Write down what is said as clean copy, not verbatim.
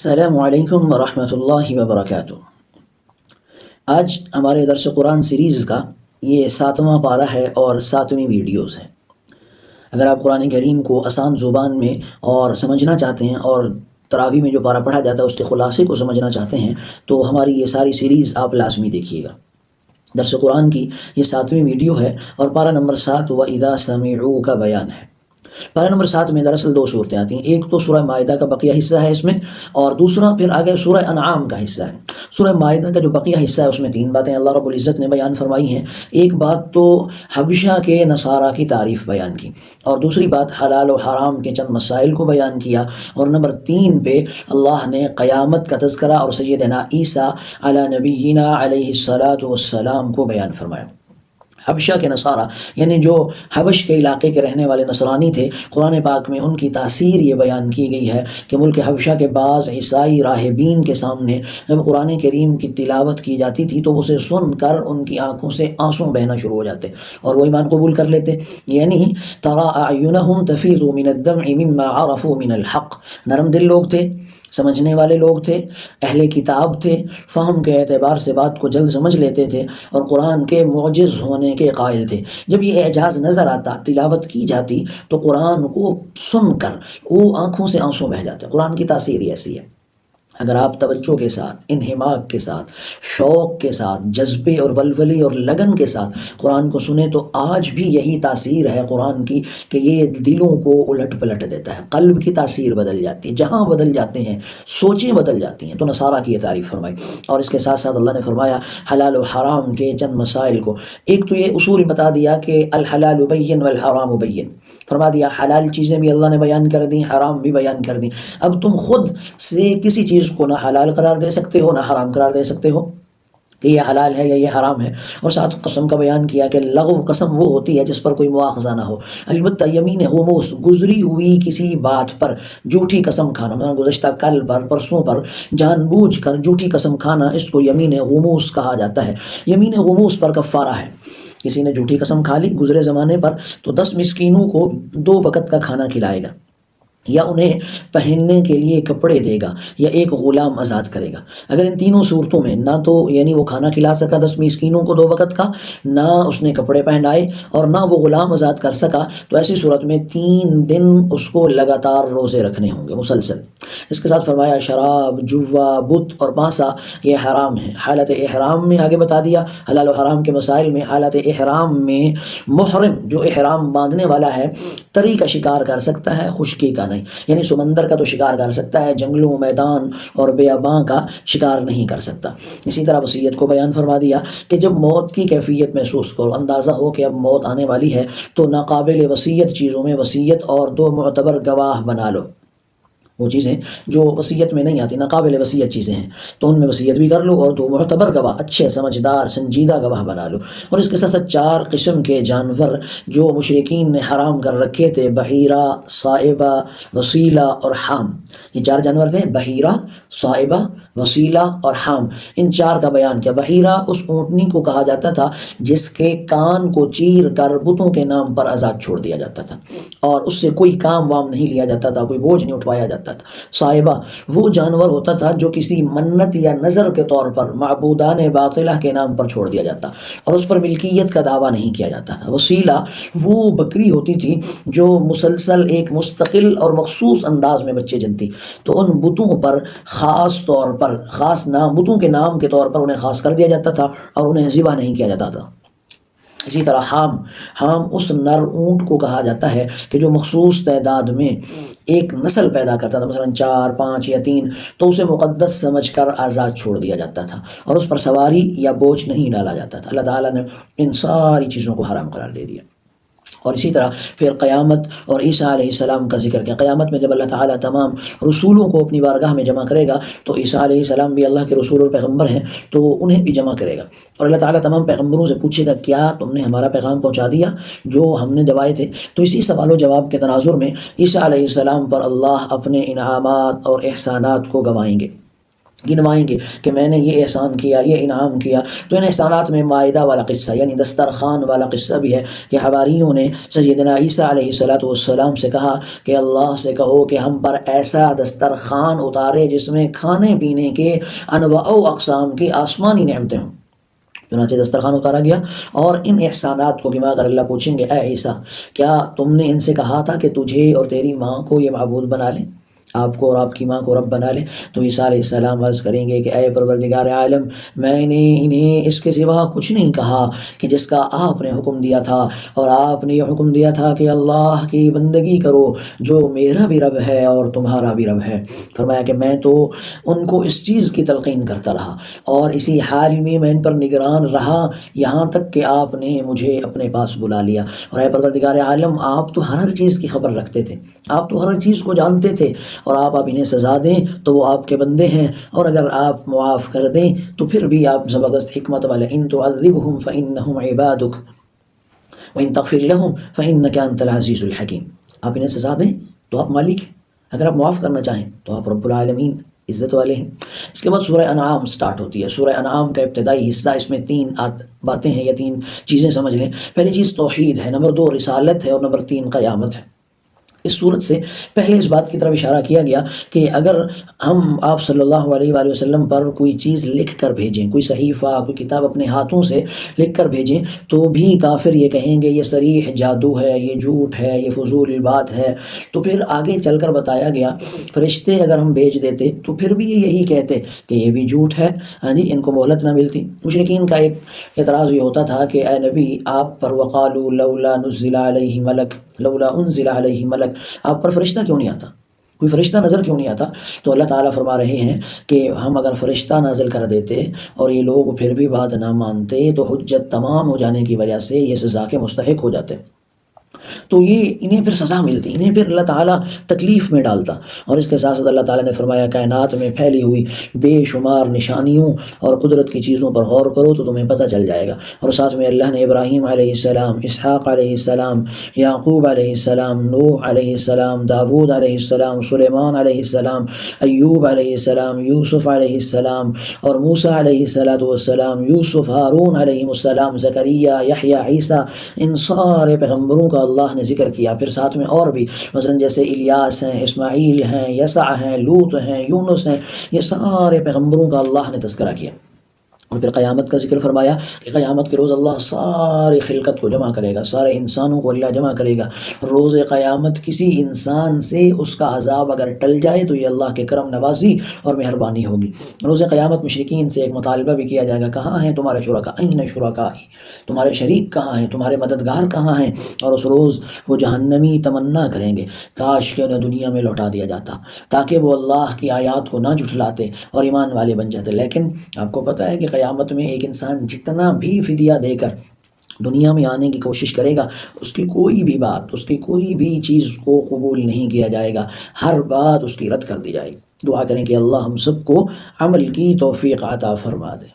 السلام علیکم ورحمۃ اللہ وبرکاتہ۔ آج ہمارے درس قرآن سیریز کا یہ 7واں پارہ ہے اور 7ویں ویڈیوز ہے۔ اگر آپ قرآن کریم کو آسان زبان میں اور سمجھنا چاہتے ہیں اور تراویح میں جو پارہ پڑھا جاتا ہے اس کے خلاصے کو سمجھنا چاہتے ہیں تو ہماری یہ ساری سیریز آپ لازمی دیکھیے گا۔ درس قرآن کی یہ 7ویں ویڈیو ہے اور پارہ نمبر 7 وَإِذَا سَمِعُوا کا بیان ہے۔ پارہ نمبر 7 میں دراصل 2 صورتیں آتی ہیں، ایک تو سورہ مائدہ کا بقیہ حصہ ہے اس میں، اور دوسرا پھر آگے سورہ انعام کا حصہ ہے۔ سورہ مائدہ کا جو بقیہ حصہ ہے اس میں 3 باتیں اللہ رب العزت نے بیان فرمائی ہیں۔ ایک بات تو حبشہ کے نصارہ کی تعریف بیان کی، اور دوسری بات حلال و حرام کے چند مسائل کو بیان کیا، اور نمبر 3 پہ اللہ نے قیامت کا تذکرہ اور سیدنا عیسیٰ علی نبینا علیہ الصلاۃ والسلام کو بیان فرمایا۔ حبشہ کے نصارہ یعنی جو حبش کے علاقے کے رہنے والے نصرانی تھے، قرآن پاک میں ان کی تاثیر یہ بیان کی گئی ہے کہ ملک حبشہ کے بعض عیسائی راہبین کے سامنے جب قرآن کریم کی تلاوت کی جاتی تھی تو اسے سن کر ان کی آنکھوں سے آنسو بہنا شروع ہو جاتے اور وہ ایمان قبول کر لیتے، یعنی ترى اعینہم تفیض من الدمع مما عرفوا من الحق۔ نرم دل لوگ تھے، سمجھنے والے لوگ تھے، اہل کتاب تھے، فہم کے اعتبار سے بات کو جلد سمجھ لیتے تھے اور قرآن کے معجز ہونے کے قائل تھے۔ جب یہ اعجاز نظر آتا، تلاوت کی جاتی تو قرآن کو سن کر وہ آنکھوں سے آنسو بہہ جاتے۔ قرآن کی تاثیر ایسی ہے، اگر آپ توجہ کے ساتھ، انہماک کے ساتھ، شوق کے ساتھ، جذبے اور ولولے اور لگن کے ساتھ قرآن کو سنیں تو آج بھی یہی تاثیر ہے قرآن کی کہ یہ دلوں کو الٹ پلٹ دیتا ہے، قلب کی تاثیر بدل جاتی ہے، جہاں بدل جاتے ہیں سوچیں بدل جاتی ہیں۔ تو نصارہ کی یہ تعریف فرمائی، اور اس کے ساتھ ساتھ اللہ نے فرمایا حلال و حرام کے چند مسائل کو۔ ایک تو یہ اصول بتا دیا کہ الحلال بین والحرام بین، فرما دیا حلال چیزیں بھی اللہ نے بیان کر دیں، حرام بھی بیان کر دیں۔ اب تم خود سے کسی چیز کو نہ حلال قرار دے سکتے ہو نہ حرام قرار دے سکتے ہو کہ یہ حلال ہے یا یہ حرام ہے۔ اور ساتھ قسم کا بیان کیا کہ لغو قسم وہ ہوتی ہے جس پر کوئی مواخذہ نہ ہو، البتہ یمین غموس، گزری ہوئی کسی بات پر جھوٹی قسم کھانا، مثلا گزشتہ کل پر، پرسوں پر جان بوجھ کر جھوٹی قسم کھانا، اس کو یمین غموس کہا جاتا ہے۔ یمین غموس پر کفارہ ہے، کسی نے جھوٹی قسم کھا لی گزرے زمانے پر تو 10 مسکینوں کو 2 وقت کا کھانا کھلائے گا، یا انہیں پہننے کے لیے کپڑے دے گا، یا ایک غلام آزاد کرے گا۔ اگر ان تینوں صورتوں میں نہ تو یعنی وہ کھانا کھلا سکا 10 مسکینوں کو 2 وقت کا، نہ اس نے کپڑے پہنائے، اور نہ وہ غلام آزاد کر سکا، تو ایسی صورت میں 3 دن اس کو لگاتار روزے رکھنے ہوں گے مسلسل۔ اس کے ساتھ فرمایا شراب، جوا، بت اور پانسا یہ حرام ہے۔ حالت احرام میں آگے بتا دیا حلال و حرام کے مسائل میں، حالت احرام میں محرم جو احرام باندھنے والا ہے تری کا شکار کر سکتا ہے، خشکی کا نہیں، یعنی سمندر کا تو شکار کر سکتا ہے، جنگلوں، میدان اور بیاباں کا شکار نہیں کر سکتا۔ اسی طرح وصیت کو بیان فرما دیا کہ جب موت کی کیفیت محسوس کرو، اندازہ ہو کہ اب موت آنے والی ہے، تو ناقابل وصیت چیزوں میں وصیت اور 2 معتبر گواہ بنا لو۔ وہ چیزیں جو وصیت میں نہیں آتی، ناقابل وصیت چیزیں ہیں، تو ان میں وصیت بھی کر لو اور 2 معتبر گواہ، اچھے سمجھدار سنجیدہ گواہ بنا لو۔ اور اس کے ساتھ 4 قسم کے جانور جو مشرکین نے حرام کر رکھے تھے، بحیرہ، صائبہ، وسیلہ اور حام، یہ 4 جانور تھے، بحیرہ، صائبہ، وسیلہ اور حام، ان 4 کا بیان کیا۔ بحیرہ اس اونٹنی کو کہا جاتا تھا جس کے کان کو چیر کر بتوں کے نام پر آزاد چھوڑ دیا جاتا تھا اور اس سے کوئی کام وام نہیں لیا جاتا تھا، کوئی بوجھ نہیں اٹھوایا جاتا تھا۔ صائبہ وہ جانور ہوتا تھا جو کسی منت یا نظر کے طور پر معبودان باطلہ کے نام پر چھوڑ دیا جاتا اور اس پر ملکیت کا دعویٰ نہیں کیا جاتا تھا۔ وسیلہ وہ بکری ہوتی تھی جو مسلسل ایک مستقل اور مخصوص انداز میں بچے جنتی، تو ان بتوں پر خاص طور پر خاص نام، بتوں کے نام کے طور پر انہیں خاص کر دیا جاتا تھا اور انہیں ذبح نہیں کیا جاتا تھا۔ اسی طرح حام اس نر اونٹ کو کہا جاتا ہے کہ جو مخصوص تعداد میں ایک نسل پیدا کرتا تھا، مثلا 4، 5 یا 3، تو اسے مقدس سمجھ کر آزاد چھوڑ دیا جاتا تھا اور اس پر سواری یا بوجھ نہیں ڈالا جاتا تھا۔ اللہ تعالیٰ نے ان ساری چیزوں کو حرام قرار دے دیا۔ اور اسی طرح پھر قیامت اور عیسیٰ علیہ السلام کا ذکر کیا۔ قیامت میں جب اللہ تعالیٰ تمام رسولوں کو اپنی بارگاہ میں جمع کرے گا تو عیسیٰ علیہ السلام بھی اللہ کے رسول اور پیغمبر ہیں تو انہیں بھی جمع کرے گا، اور اللہ تعالیٰ تمام پیغمبروں سے پوچھے گا کیا تم نے ہمارا پیغام پہنچا دیا جو ہم نے دعائے تھے؟ تو اسی سوال و جواب کے تناظر میں عیسیٰ علیہ السلام پر اللہ اپنے انعامات اور احسانات کو گوائیں گے گنوائیں گے کہ میں نے یہ احسان کیا، یہ انعام کیا۔ تو ان احسانات میں مائدہ والا قصہ یعنی دسترخوان والا قصہ بھی ہے کہ حواریوں نے سیدنا عیسیٰ علیہ السلام سے کہا کہ اللہ سے کہو کہ ہم پر ایسا دسترخوان اتارے جس میں کھانے پینے کے انواع و اقسام کی آسمانی نعمتیں ہوں۔ چنانچہ دسترخوان اتارا گیا، اور ان احسانات کو گنوا کر اللہ پوچھیں گے اے عیسیٰ کیا تم نے ان سے کہا تھا کہ تجھے اور تیری ماں کو یہ معبود بنا لیں، آپ کو اور آپ کی ماں کو رب بنا لیں؟ تو عیسیٰ علیہ السلام عرض کریں گے کہ اے پروردگار عالم، میں نے انہیں اس کے سوا کچھ نہیں کہا کہ جس کا آپ نے حکم دیا تھا، اور آپ نے یہ حکم دیا تھا کہ اللہ کی بندگی کرو جو میرا بھی رب ہے اور تمہارا بھی رب ہے۔ فرمایا کہ میں تو ان کو اس چیز کی تلقین کرتا رہا، اور اسی حال میں ان پر نگران رہا یہاں تک کہ آپ نے مجھے اپنے پاس بلا لیا۔ اور اے پروردگار عالم، آپ تو ہر چیز کی خبر رکھتے تھے، آپ تو ہر چیز کو جانتے تھے، اور آپ انہیں سزا دیں تو وہ آپ کے بندے ہیں، اور اگر آپ معاف کر دیں تو پھر بھی آپ زبردست حکمت والے۔ ان تعذبهم فانهم عبادك وان تغفر لهم فانك انت العزیز الحکیم۔ آپ انہیں سزا دیں تو آپ مالک ہیں، اگر آپ معاف کرنا چاہیں تو آپ رب العالمین عزت والے ہیں۔ اس کے بعد سورہ انعام سٹارٹ ہوتی ہے۔ سورہ انعام کا ابتدائی حصہ، اس میں 3 باتیں ہیں یا 3 چیزیں سمجھ لیں۔ پہلی چیز توحید ہے، نمبر 2 رسالت ہے، اور نمبر 3 قیامت ہے۔ اس صورت سے پہلے اس بات کی طرف اشارہ کیا گیا کہ اگر ہم آپ صلی اللہ علیہ وآلہ وسلم پر کوئی چیز لکھ کر بھیجیں، کوئی صحیفہ، کوئی کتاب اپنے ہاتھوں سے لکھ کر بھیجیں، تو بھی کافر یہ کہیں گے یہ صریح جادو ہے، یہ جھوٹ ہے، یہ فضول بات ہے۔ تو پھر آگے چل کر بتایا گیا فرشتے اگر ہم بھیج دیتے تو پھر بھی یہ یہی کہتے کہ یہ بھی جھوٹ ہے، ہاں جی، ان کو مہلت نہ ملتی۔ مشرکین کا ایک اعتراض یہ ہوتا تھا کہ اے نبی آپ پر وقالوا لولا نزل علیہ ملک، لولا انزل علیہ ملک، آپ پر فرشتہ کیوں نہیں آتا، کوئی فرشتہ نظر کیوں نہیں آتا؟ تو اللہ تعالیٰ فرما رہے ہیں کہ ہم اگر فرشتہ نازل کر دیتے اور یہ لوگ پھر بھی بات نہ مانتے تو حجت تمام ہو جانے کی وجہ سے یہ سزا کے مستحق ہو جاتے، تو یہ انہیں پھر سزا ملتی، انہیں پھر اللہ تعالیٰ تکلیف میں ڈالتا۔ اور اس کے ساتھ ساتھ اللہ تعالیٰ نے فرمایا کائنات میں پھیلی ہوئی بے شمار نشانیوں اور قدرت کی چیزوں پر غور کرو تو تمہیں پتہ چل جائے گا۔ اور ساتھ میں اللہ نے ابراہیم علیہ السلام، اسحاق علیہ السلام، یعقوب علیہ السلام، نوح علیہ السلام، داود علیہ السلام، سلیمان علیہ السلام، ایوب علیہ السلام، یوسف علیہ السلام، اور موسیٰ علیہ السلام، یوسف، ہارون علیہ السلام، زکریا، یحییٰ، عیسیٰ، ان سارے پیغمبروں کا اللہ نے ذکر کیا۔ پھر ساتھ میں اور بھی مثلا جیسے الیاس ہیں، اسماعیل ہیں، یسع ہیں، لوط ہیں، یونس ہیں، یہ سارے پیغمبروں کا اللہ نے تذکرہ کیا۔ اور پھر قیامت کا ذکر فرمایا کہ قیامت کے روز اللہ ساری خلقت کو جمع کرے گا، سارے انسانوں کو اللہ جمع کرے گا۔ روز قیامت کسی انسان سے اس کا عذاب اگر ٹل جائے تو یہ اللہ کے کرم نوازی اور مہربانی ہوگی۔ روز قیامت مشرکین سے ایک مطالبہ بھی کیا جائے گا، کہاں ہیں تمہارے شرکاء، این شرکائی، تمہارے شریک کہاں ہیں، تمہارے مددگار کہاں ہیں؟ اور اس روز وہ جہنمی تمنا کریں گے کاش کہ انہیں دنیا میں لوٹا دیا جاتا تاکہ وہ اللہ کی آیات کو نہ جھٹلاتے اور ایمان والے بن جاتے۔ لیکن آپ کو پتہ ہے کہ قیامت میں ایک انسان جتنا بھی فدیہ دے کر دنیا میں آنے کی کوشش کرے گا، اس کی کوئی بھی بات، اس کی کوئی بھی چیز کو قبول نہیں کیا جائے گا، ہر بات اس کی رد کر دی جائے گی۔ دعا کریں کہ اللہ ہم سب کو عمل کی توفیق عطا فرما دے۔